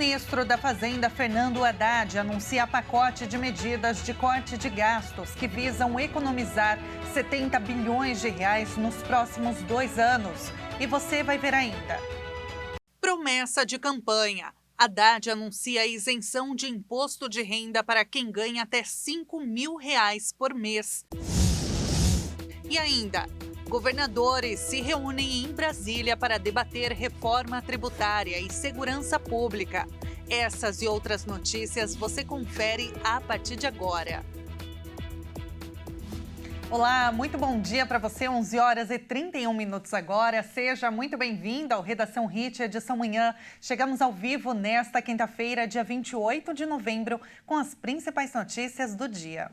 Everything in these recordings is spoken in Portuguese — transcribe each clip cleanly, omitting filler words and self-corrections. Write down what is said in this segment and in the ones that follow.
ministro da Fazenda, Fernando Haddad, anuncia pacote de medidas de corte de gastos que visam economizar 70 bilhões de reais nos próximos 2 anos. E você vai ver ainda. Promessa de campanha. Haddad anuncia a isenção de imposto de renda para quem ganha até R$5 mil por mês. E ainda, governadores se reúnem em Brasília para debater reforma tributária e segurança pública. Essas e outras notícias você confere a partir de agora. Olá, muito bom dia para você, 11 horas e 31 minutos agora. Seja muito bem-vindo ao Redação Hit, edição manhã. Chegamos ao vivo nesta quinta-feira, dia 28 de novembro, com as principais notícias do dia.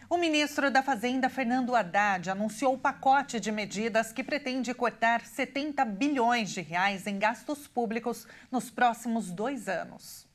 O ministro da Fazenda, Fernando Haddad, anunciou o pacote de medidas que pretende cortar 70 bilhões de reais em gastos públicos nos próximos 2 anos.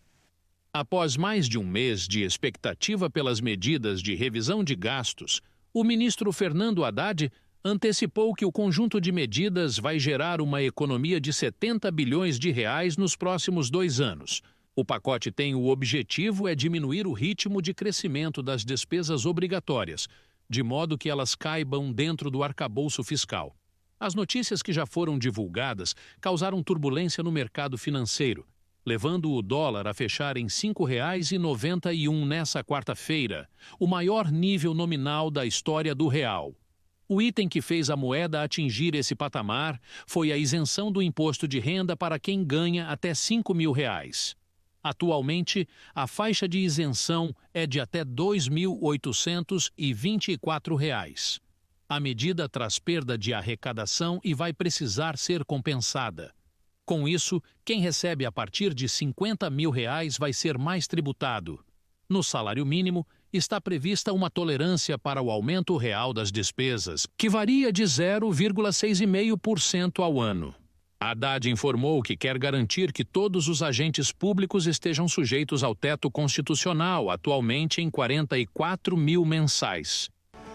Após mais de um mês de expectativa pelas medidas de revisão de gastos, o ministro Fernando Haddad antecipou que o conjunto de medidas vai gerar uma economia de 70 bilhões de reais nos próximos 2 anos. O pacote tem o objetivo diminuir o ritmo de crescimento das despesas obrigatórias, de modo que elas caibam dentro do arcabouço fiscal. As notícias que já foram divulgadas causaram turbulência no mercado financeiro, levando o dólar a fechar em R$ 5,91 nessa quarta-feira, o maior nível nominal da história do real. O item que fez a moeda atingir esse patamar foi a isenção do imposto de renda para quem ganha até R$ 5 mil. Atualmente, a faixa de isenção é de até R$ 2.824. A medida traz perda de arrecadação e vai precisar ser compensada. Com isso, quem recebe a partir de R$ 50 mil vai ser mais tributado. No salário mínimo, está prevista uma tolerância para o aumento real das despesas, que varia de 0,6,5% ao ano. Haddad informou que quer garantir que todos os agentes públicos estejam sujeitos ao teto constitucional, atualmente em 44 mil mensais.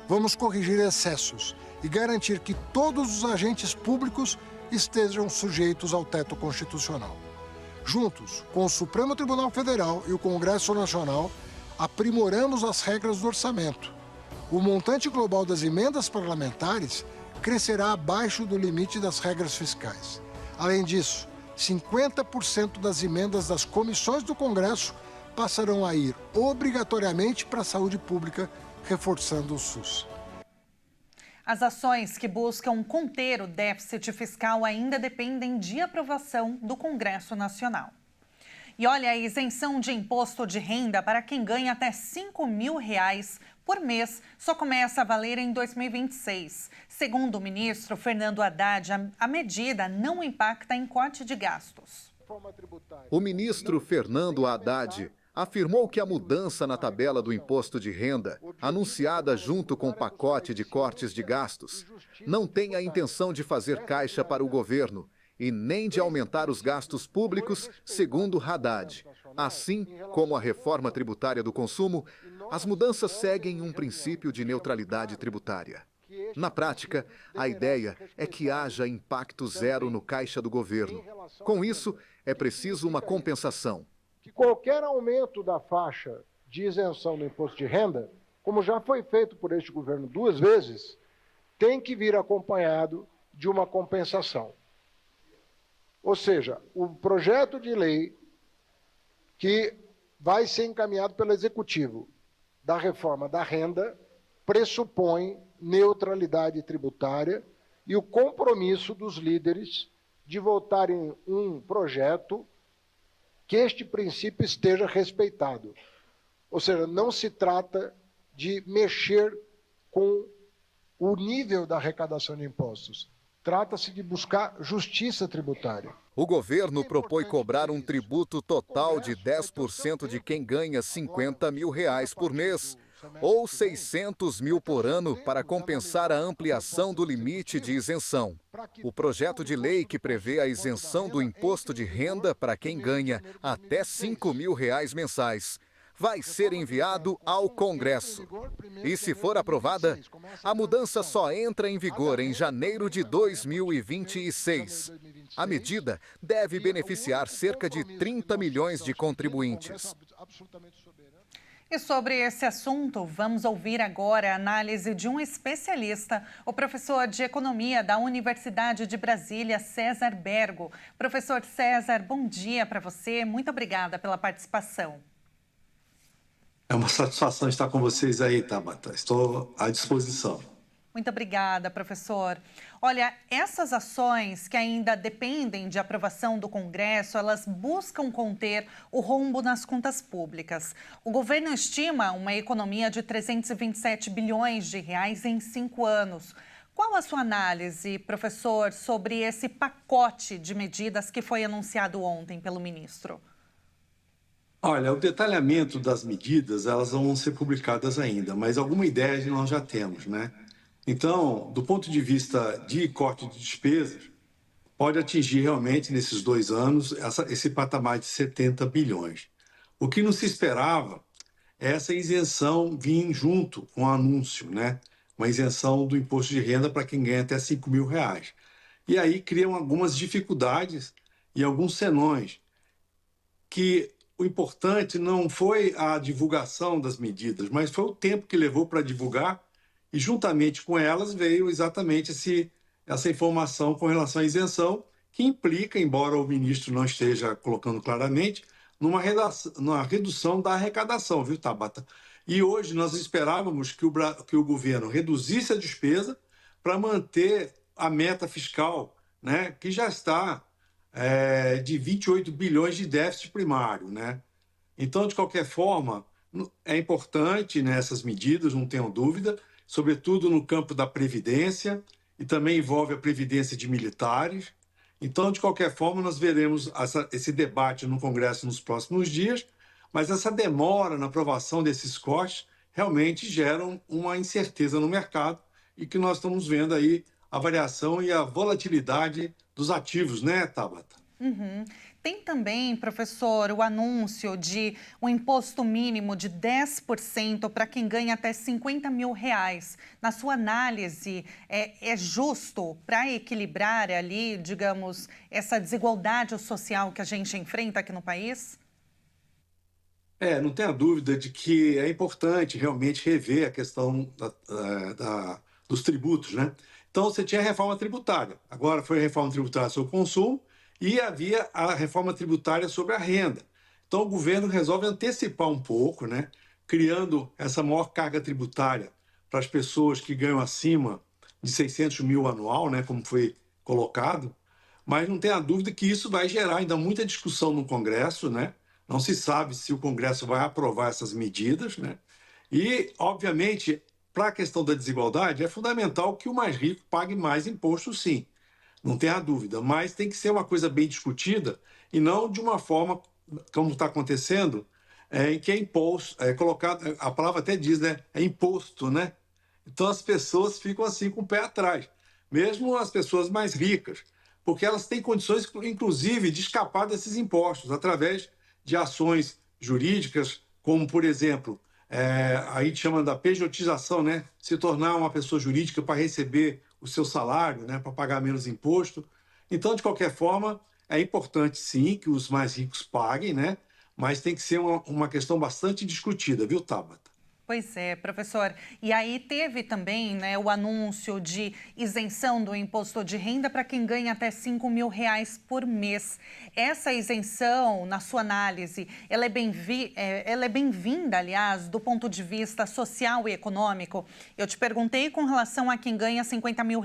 Vamos corrigir excessos e garantir que todos os agentes públicos estejam sujeitos ao teto constitucional. Juntos, com o Supremo Tribunal Federal e o Congresso Nacional, aprimoramos as regras do orçamento. O montante global das emendas parlamentares crescerá abaixo do limite das regras fiscais. Além disso, 50% das emendas das comissões do Congresso passarão a ir obrigatoriamente para a saúde pública, reforçando o SUS. As ações que buscam conter o déficit fiscal ainda dependem de aprovação do Congresso Nacional. E olha, a isenção de imposto de renda para quem ganha até R$ 5 mil por mês só começa a valer em 2026. Segundo o ministro Fernando Haddad, a medida não impacta em corte de gastos. O ministro Fernando Haddad afirmou que a mudança na tabela do imposto de renda, anunciada junto com o pacote de cortes de gastos, não tem a intenção de fazer caixa para o governo e nem de aumentar os gastos públicos, segundo Haddad. Assim como a reforma tributária do consumo, as mudanças seguem um princípio de neutralidade tributária. Na prática, a ideia é que haja impacto zero no caixa do governo. Com isso, é preciso uma compensação. Que qualquer aumento da faixa de isenção do imposto de renda, como já foi feito por este governo 2 vezes, tem que vir acompanhado de uma compensação. Ou seja, o projeto de lei que vai ser encaminhado pelo Executivo da reforma da renda pressupõe neutralidade tributária e o compromisso dos líderes de votarem um projeto que este princípio esteja respeitado. Ou seja, não se trata de mexer com o nível da arrecadação de impostos. Trata-se de buscar justiça tributária. O governo propõe cobrar um tributo total de 10% de quem ganha R$ 50 mil por mês, ou R$ 600 mil por ano para compensar a ampliação do limite de isenção. O projeto de lei que prevê a isenção do imposto de renda para quem ganha até R$ 5 mil mensais vai ser enviado ao Congresso. E se for aprovada, a mudança só entra em vigor em janeiro de 2026. A medida deve beneficiar cerca de 30 milhões de contribuintes. E sobre esse assunto, vamos ouvir agora a análise de um especialista, o professor de Economia da Universidade de Brasília, César Bergo. Professor César, bom dia para você. Muito obrigada pela participação. É uma satisfação estar com vocês aí, Tabata. Estou à disposição. Muito obrigada, professor. Olha, essas ações que ainda dependem de aprovação do Congresso, elas buscam conter o rombo nas contas públicas. O governo estima uma economia de 327 bilhões de reais em 5 anos. Qual a sua análise, professor, sobre esse pacote de medidas que foi anunciado ontem pelo ministro? Olha, o detalhamento das medidas, elas vão ser publicadas ainda, mas alguma ideia nós já temos, né? Então, do ponto de vista de corte de despesas, pode atingir realmente, nesses 2 anos, esse patamar de 70 bilhões. O que não se esperava é essa isenção vir junto com o anúncio, né? Uma isenção do imposto de renda para quem ganha até R$ 5.000. E aí criam algumas dificuldades e alguns senões, que o importante não foi a divulgação das medidas, mas foi o tempo que levou para divulgar. E, juntamente com elas, veio exatamente essa informação com relação à isenção, que implica, embora o ministro não esteja colocando claramente, numa redução da arrecadação, viu, Tabata? E hoje nós esperávamos que o governo reduzisse a despesa para manter a meta fiscal, né, que já está de 28 bilhões de déficit primário, né? Então, de qualquer forma, é importante nessas medidas, não tenham dúvida, sobretudo no campo da Previdência, e também envolve a Previdência de militares. Então, de qualquer forma, nós veremos esse debate no Congresso nos próximos dias, mas essa demora na aprovação desses cortes realmente geram uma incerteza no mercado e que nós estamos vendo aí a variação e a volatilidade dos ativos, né, Tabata? Uhum. Tem também, professor, o anúncio de um imposto mínimo de 10% para quem ganha até R$50 mil. Na sua análise, é justo para equilibrar ali, digamos, essa desigualdade social que a gente enfrenta aqui no país? Não tenha dúvida de que é importante realmente rever a questão dos tributos, né? Então, você tinha a reforma tributária, agora foi a reforma tributária sobre o consumo, e havia a reforma tributária sobre a renda. Então, o governo resolve antecipar um pouco, né, criando essa maior carga tributária para as pessoas que ganham acima de 600 mil anual, né, como foi colocado, mas não tenha dúvida que isso vai gerar ainda muita discussão no Congresso, né? Não se sabe se o Congresso vai aprovar essas medidas, né? E, obviamente, para a questão da desigualdade, é fundamental que o mais rico pague mais imposto, sim. Não tenha dúvida, mas tem que ser uma coisa bem discutida e não de uma forma, como está acontecendo, em que é imposto, colocado, a palavra até diz, né? É imposto, né? Então as pessoas ficam assim com o pé atrás, mesmo as pessoas mais ricas, porque elas têm condições, inclusive, de escapar desses impostos através de ações jurídicas, como, por exemplo, a gente chama da pejotização, né? Se tornar uma pessoa jurídica para receber o seu salário, né? Para pagar menos imposto. Então, de qualquer forma, é importante, sim, que os mais ricos paguem, né? Mas tem que ser uma questão bastante discutida, viu, Tabata? Pois é, professor. E aí teve também, né, o anúncio de isenção do imposto de renda para quem ganha até R$5 mil por mês. Essa isenção, na sua análise, ela é bem-vinda, aliás, do ponto de vista social e econômico? Eu te perguntei com relação a quem ganha R$50 mil.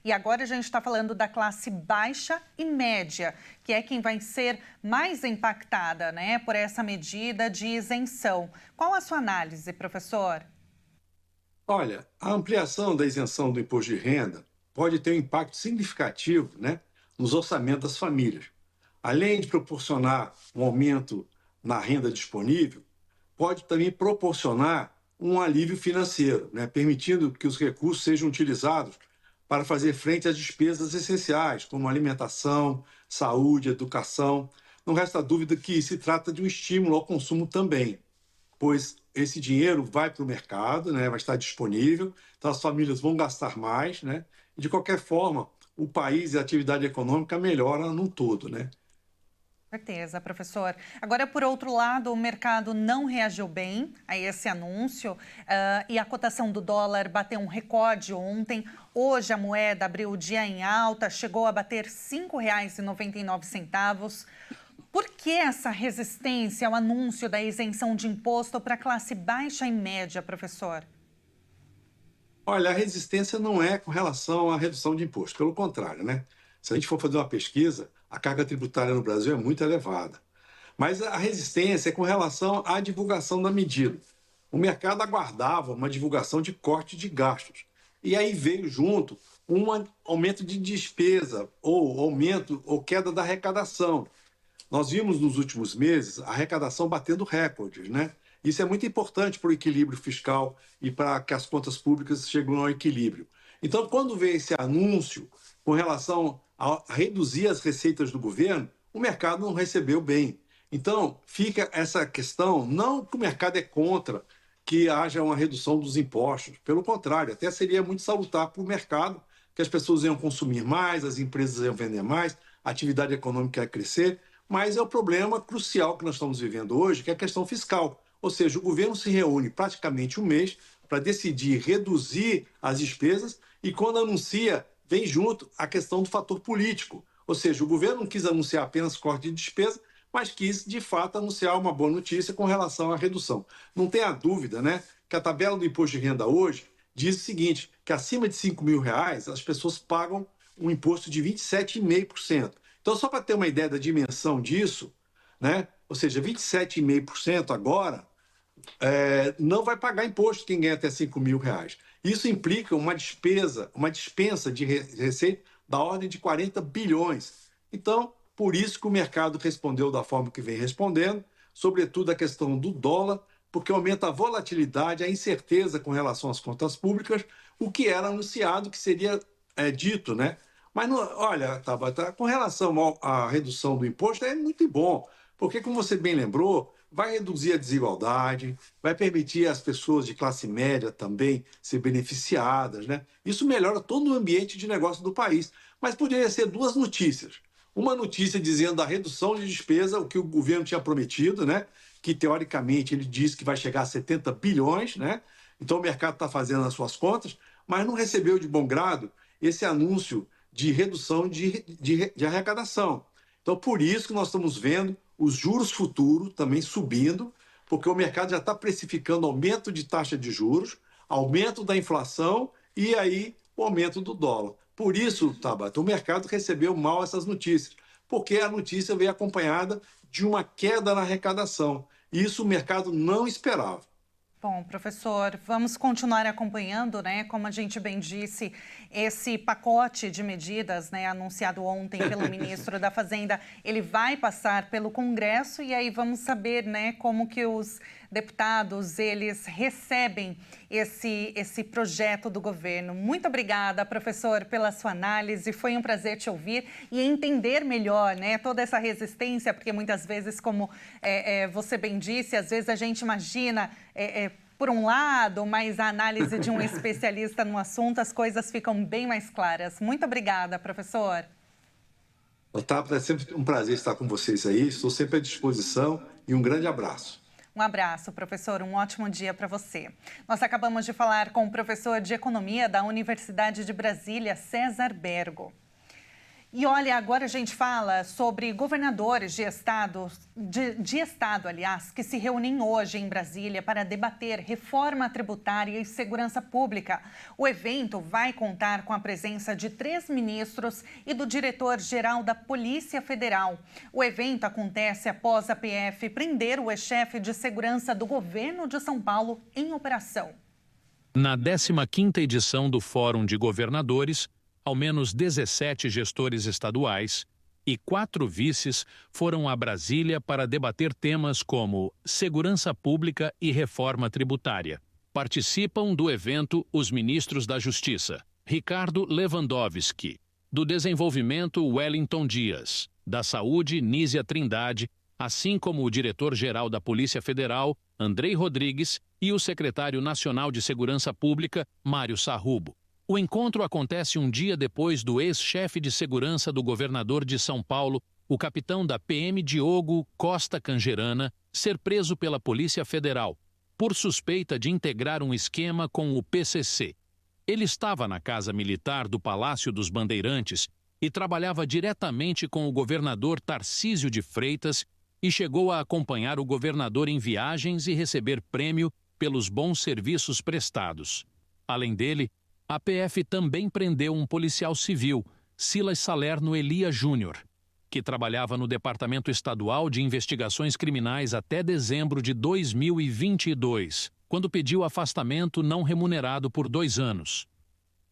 E agora a gente está falando da classe baixa e média, que é quem vai ser mais impactada, né, por essa medida de isenção. Qual a sua análise, professor? Olha, a ampliação da isenção do imposto de renda pode ter um impacto significativo, né, nos orçamentos das famílias. Além de proporcionar um aumento na renda disponível, pode também proporcionar um alívio financeiro, né, permitindo que os recursos sejam utilizados para fazer frente às despesas essenciais, como alimentação, saúde, educação. Não resta dúvida que se trata de um estímulo ao consumo também. pois esse dinheiro vai para o mercado, né? Vai estar disponível, então as famílias vão gastar mais, né? E de qualquer forma, o país e a atividade econômica melhora num todo, né? Certeza, professor. Agora, por outro lado, o mercado não reagiu bem a esse anúncio e a cotação do dólar bateu um recorde ontem. Hoje a moeda abriu o dia em alta, chegou a bater R$ 5,99. Por que essa resistência ao anúncio da isenção de imposto para a classe baixa e média, professor? Olha, a resistência não é com relação à redução de imposto, pelo contrário, né? Se a gente for fazer uma pesquisa, a carga tributária no Brasil é muito elevada. Mas a resistência é com relação à divulgação da medida. O mercado aguardava uma divulgação de corte de gastos. E aí veio junto um aumento de despesa, ou aumento ou queda da arrecadação. Nós vimos nos últimos meses a arrecadação batendo recordes, né? Isso é muito importante para o equilíbrio fiscal e para que as contas públicas cheguem ao equilíbrio. Então, quando veio esse anúncio com relação a reduzir as receitas do governo, o mercado não recebeu bem. Então, fica essa questão, não que o mercado é contra que haja uma redução dos impostos, pelo contrário, até seria muito salutar para o mercado, que as pessoas iam consumir mais, as empresas iam vender mais, a atividade econômica ia crescer, mas é o problema crucial que nós estamos vivendo hoje, que é a questão fiscal. Ou seja, o governo se reúne praticamente um mês para decidir reduzir as despesas e, quando anuncia, vem junto a questão do fator político. Ou seja, o governo não quis anunciar apenas corte de despesa, mas quis, de fato, anunciar uma boa notícia com relação à redução. Não tenha dúvida, né, que a tabela do imposto de renda hoje diz o seguinte, que acima de R$ 5.000, as pessoas pagam um imposto de 27,5%. Então, só para ter uma ideia da dimensão disso, né, ou seja, 27,5% agora não vai pagar imposto quem ganha até R$ 5.000. Isso implica uma dispensa de receita da ordem de 40 bilhões. Então, por isso que o mercado respondeu da forma que vem respondendo, sobretudo a questão do dólar, porque aumenta a volatilidade, a incerteza com relação às contas públicas, o que era anunciado que seria dito, né? Mas, olha, Tabata, com relação à redução do imposto, é muito bom, porque, como você bem lembrou, vai reduzir a desigualdade, vai permitir às pessoas de classe média também ser beneficiadas, né? Isso melhora todo o ambiente de negócio do país. Mas poderia ser duas notícias. Uma notícia dizendo da redução de despesa, o que o governo tinha prometido, né? Que, teoricamente, ele disse que vai chegar a 70 bilhões, né? Então, o mercado está fazendo as suas contas, mas não recebeu de bom grado esse anúncio de redução de arrecadação. Então, por isso que nós estamos vendo os juros futuros também subindo, porque o mercado já está precificando aumento de taxa de juros, aumento da inflação e aí o aumento do dólar. Por isso, Tabata, o mercado recebeu mal essas notícias, porque a notícia veio acompanhada de uma queda na arrecadação. Isso o mercado não esperava. Bom, professor, vamos continuar acompanhando, né? Como a gente bem disse, esse pacote de medidas, né, anunciado ontem pelo ministro da Fazenda, ele vai passar pelo Congresso e aí vamos saber, né, como que os deputados, eles recebem esse projeto do governo. Muito obrigada, professor, pela sua análise. Foi um prazer te ouvir e entender melhor, né, toda essa resistência, porque muitas vezes, como você bem disse, às vezes a gente imagina por um lado, mas a análise de um especialista no assunto, as coisas ficam bem mais claras. Muito obrigada, professor. Otávio, é sempre um prazer estar com vocês aí. Estou sempre à disposição e um grande abraço. Um abraço, professor. Um ótimo dia para você. Nós acabamos de falar com o professor de Economia da Universidade de Brasília, César Bergo. E olha, agora a gente fala sobre governadores de estado, aliás, que se reúnem hoje em Brasília para debater reforma tributária e segurança pública. O evento vai contar com a presença de 3 ministros e do diretor-geral da Polícia Federal. O evento acontece após a PF prender o ex-chefe de segurança do governo de São Paulo em operação. Na 15ª edição do Fórum de Governadores, ao menos 17 gestores estaduais e 4 vices foram a Brasília para debater temas como segurança pública e reforma tributária. Participam do evento os ministros da Justiça, Ricardo Lewandowski, do Desenvolvimento, Wellington Dias, da Saúde, Nízia Trindade, assim como o diretor-geral da Polícia Federal, Andrei Rodrigues, e o secretário nacional de Segurança Pública, Mário Sarrubo. O encontro acontece um dia depois do ex-chefe de segurança do governador de São Paulo, o capitão da PM Diogo Costa Cangerana, ser preso pela Polícia Federal por suspeita de integrar um esquema com o PCC. Ele estava na Casa Militar do Palácio dos Bandeirantes e trabalhava diretamente com o governador Tarcísio de Freitas e chegou a acompanhar o governador em viagens e receber prêmio pelos bons serviços prestados. Além dele, a PF também prendeu um policial civil, Silas Salerno Elia Júnior, que trabalhava no Departamento Estadual de Investigações Criminais até dezembro de 2022, quando pediu afastamento não remunerado por 2 anos.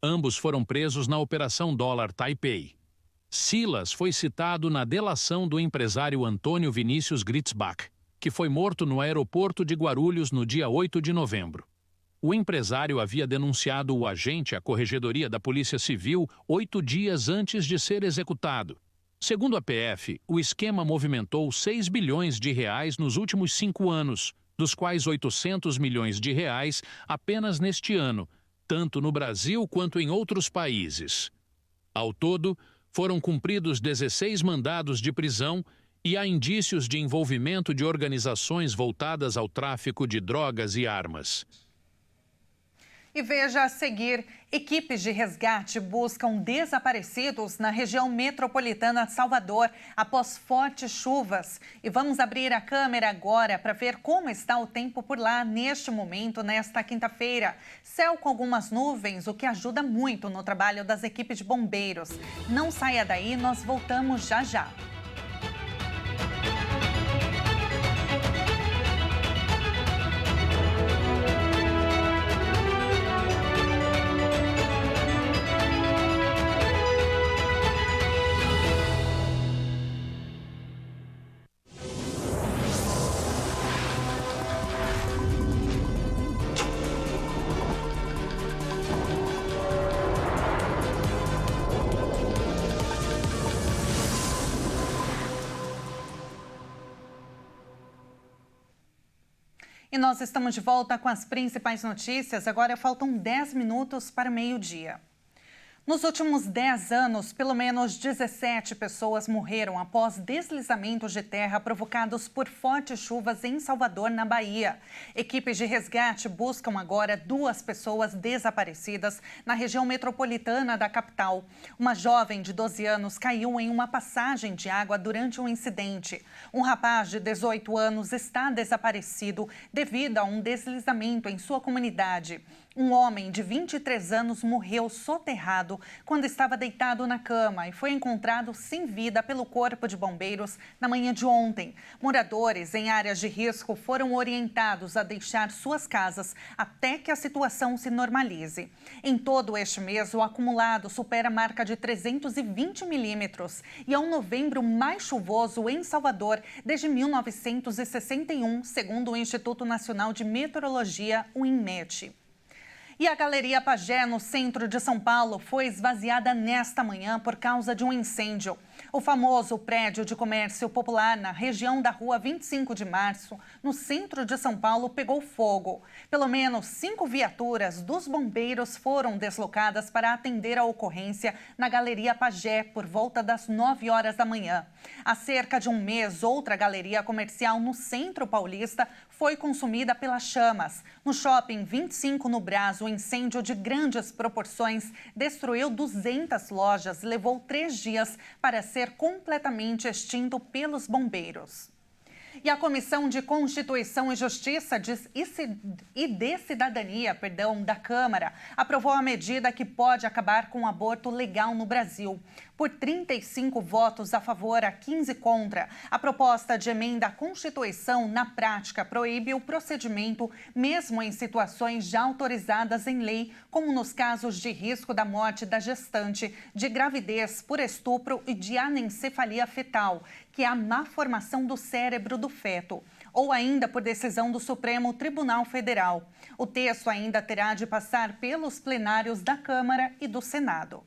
Ambos foram presos na Operação Dólar Taipei. Silas foi citado na delação do empresário Antônio Vinícius Gritzbach, que foi morto no aeroporto de Guarulhos no dia 8 de novembro. O empresário havia denunciado o agente à Corregedoria da Polícia Civil 8 dias antes de ser executado. Segundo a PF, o esquema movimentou 6 bilhões de reais nos últimos 5 anos, dos quais 800 milhões de reais apenas neste ano, tanto no Brasil quanto em outros países. Ao todo, foram cumpridos 16 mandados de prisão e há indícios de envolvimento de organizações voltadas ao tráfico de drogas e armas. E veja a seguir, equipes de resgate buscam desaparecidos na região metropolitana de Salvador após fortes chuvas. E vamos abrir a câmera agora para ver como está o tempo por lá neste momento, nesta quinta-feira. Céu com algumas nuvens, o que ajuda muito no trabalho das equipes de bombeiros. Não saia daí, nós voltamos já já. E nós estamos de volta com as principais notícias. Agora faltam 10 minutos para o meio-dia. Nos últimos 10 anos, pelo menos 17 pessoas morreram após deslizamentos de terra provocados por fortes chuvas em Salvador, na Bahia. Equipes de resgate buscam agora 2 pessoas desaparecidas na região metropolitana da capital. Uma jovem de 12 anos caiu em uma passagem de água durante um incidente. Um rapaz de 18 anos está desaparecido devido a um deslizamento em sua comunidade. Um homem de 23 anos morreu soterrado quando estava deitado na cama e foi encontrado sem vida pelo Corpo de Bombeiros na manhã de ontem. Moradores em áreas de risco foram orientados a deixar suas casas até que a situação se normalize. Em todo este mês, o acumulado supera a marca de 320 milímetros e é o novembro mais chuvoso em Salvador desde 1961, segundo o Instituto Nacional de Meteorologia, o INMET. E a Galeria Pagé, no centro de São Paulo, foi esvaziada nesta manhã por causa de um incêndio. O famoso prédio de comércio popular na região da Rua 25 de Março, no centro de São Paulo, pegou fogo. Pelo menos 5 viaturas dos bombeiros foram deslocadas para atender a ocorrência na Galeria Pagé por volta das 9 horas da manhã. Há cerca de um mês, outra galeria comercial no centro paulista foi consumida pelas chamas. No shopping 25 no Brás, um incêndio de grandes proporções destruiu 200 lojas e levou 3 dias para ser completamente extinto pelos bombeiros. E a Comissão de Constituição e Justiça e de Cidadania, da Câmara, aprovou a medida que pode acabar com o aborto legal no Brasil. Por 35 votos a favor a 15 contra, a proposta de emenda à Constituição, na prática, proíbe o procedimento mesmo em situações já autorizadas em lei, como nos casos de risco da morte da gestante, de gravidez por estupro e de anencefalia fetal, que é a má formação do cérebro do feto, ou ainda por decisão do Supremo Tribunal Federal. O texto ainda terá de passar pelos plenários da Câmara e do Senado.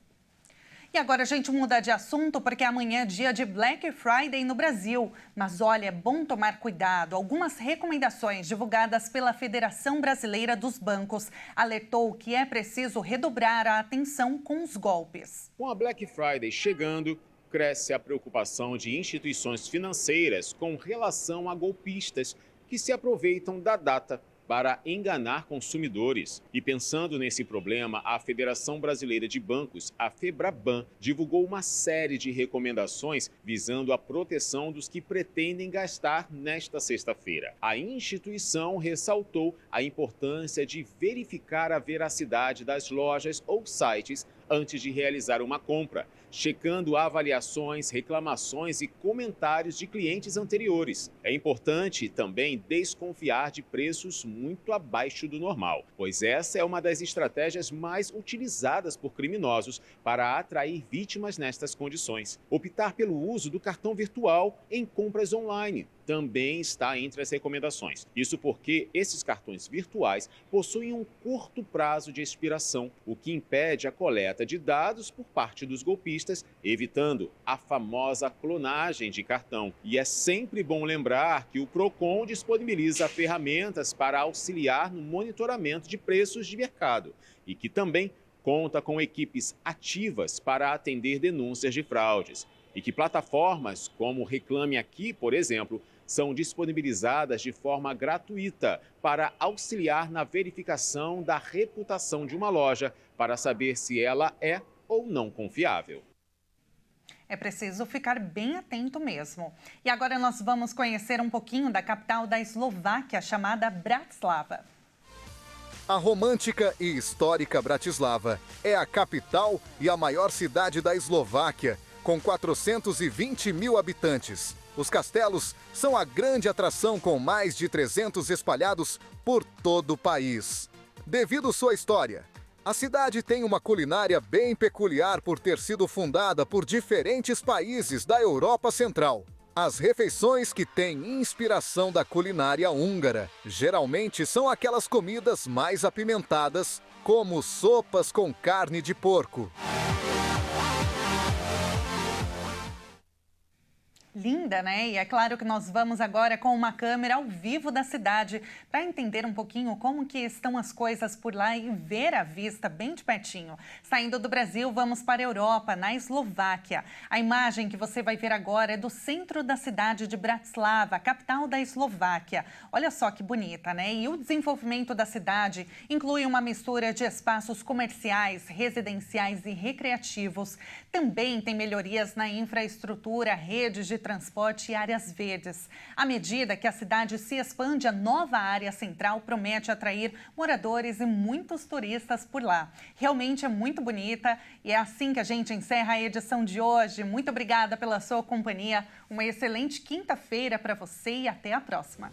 E agora a gente muda de assunto porque amanhã é dia de Black Friday no Brasil. Mas olha, é bom tomar cuidado. Algumas recomendações divulgadas pela Federação Brasileira dos Bancos alertou que é preciso redobrar a atenção com os golpes. Com a Black Friday chegando, cresce a preocupação de instituições financeiras com relação a golpistas que se aproveitam da data para enganar consumidores. E pensando nesse problema, a Federação Brasileira de Bancos, a FEBRABAN, divulgou uma série de recomendações visando a proteção dos que pretendem gastar nesta sexta-feira. A instituição ressaltou a importância de verificar a veracidade das lojas ou sites antes de realizar uma compra, checando avaliações, reclamações e comentários de clientes anteriores. É importante também desconfiar de preços muito abaixo do normal, pois essa é uma das estratégias mais utilizadas por criminosos para atrair vítimas nestas condições. Optar pelo uso do cartão virtual em compras online também está entre as recomendações. Isso porque esses cartões virtuais possuem um curto prazo de expiração, o que impede a coleta de dados por parte dos golpistas, evitando a famosa clonagem de cartão. E é sempre bom lembrar que o Procon disponibiliza ferramentas para auxiliar no monitoramento de preços de mercado e que também conta com equipes ativas para atender denúncias de fraudes. E que plataformas como Reclame Aqui, por exemplo, são disponibilizadas de forma gratuita para auxiliar na verificação da reputação de uma loja para saber se ela é ou não confiável. É preciso ficar bem atento mesmo. E agora nós vamos conhecer um pouquinho da capital da Eslováquia, chamada Bratislava. A romântica e histórica Bratislava é a capital e a maior cidade da Eslováquia, com 420 mil habitantes. Os castelos são a grande atração, com mais de 300 espalhados por todo o país. Devido sua história, a cidade tem uma culinária bem peculiar por ter sido fundada por diferentes países da Europa Central. As refeições que têm inspiração da culinária húngara geralmente são aquelas comidas mais apimentadas, como sopas com carne de porco. Linda, né? E é claro que nós vamos agora com uma câmera ao vivo da cidade para entender um pouquinho como que estão as coisas por lá e ver a vista bem de pertinho. Saindo do Brasil, vamos para a Europa, na Eslováquia. A imagem que você vai ver agora é do centro da cidade de Bratislava, capital da Eslováquia. Olha só que bonita, né? E o desenvolvimento da cidade inclui uma mistura de espaços comerciais, residenciais e recreativos. Também tem melhorias na infraestrutura, redes de transporte e áreas verdes. À medida que a cidade se expande, a nova área central promete atrair moradores e muitos turistas por lá. Realmente é muito bonita e é assim que a gente encerra a edição de hoje. Muito obrigada pela sua companhia, uma excelente quinta-feira para você e até a próxima.